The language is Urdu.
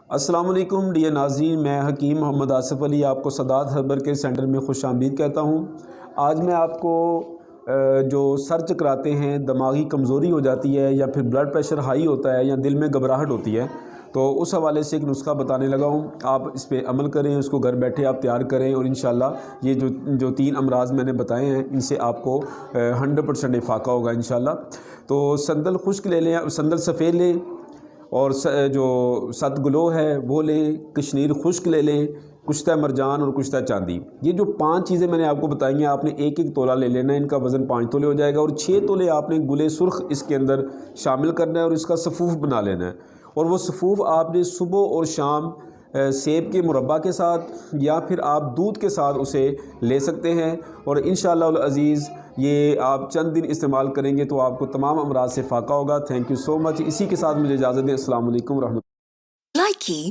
السلام علیکم ڈیئر ناظرین، میں حکیم محمد آصف علی آپ کو سادات ہربل کیئر سینٹر میں خوش آمدید کہتا ہوں۔ آج میں آپ کو جو سر چکراتے ہیں، دماغی کمزوری ہو جاتی ہے یا پھر بلڈ پریشر ہائی ہوتا ہے یا دل میں گھبراہٹ ہوتی ہے، تو اس حوالے سے ایک نسخہ بتانے لگا ہوں۔ آپ اس پہ عمل کریں، اس کو گھر بیٹھے آپ تیار کریں، اور انشاءاللہ یہ جو 3 امراض میں نے بتائے ہیں ان سے آپ کو 100% افاقہ ہوگا انشاءاللہ۔ تو سندل خشک لے لیں، سندل سفید لیں، اور جو ست گلو ہے وہ لیں، کشنیر خشک لے لیں، کشتہ مرجان اور کشتہ چاندی۔ یہ جو 5 چیزیں میں نے آپ کو بتائی ہیں، آپ نے ایک ایک تولہ لے لینا ہے، ان کا وزن 5 تولے ہو جائے گا، اور 6 تولے آپ نے گلے سرخ اس کے اندر شامل کرنا ہے اور اس کا صفوف بنا لینا ہے۔ اور وہ صفوف آپ نے صبح اور شام سیب کے مربع کے ساتھ یا پھر آپ دودھ کے ساتھ اسے لے سکتے ہیں، اور انشاءاللہ العزیز یہ آپ چند دن استعمال کریں گے تو آپ کو تمام امراض سے فاقہ ہوگا۔ تھینک یو سو مچ۔ اسی کے ساتھ مجھے اجازت دیں۔ السلام علیکم ورحمۃ اللہ۔ Likey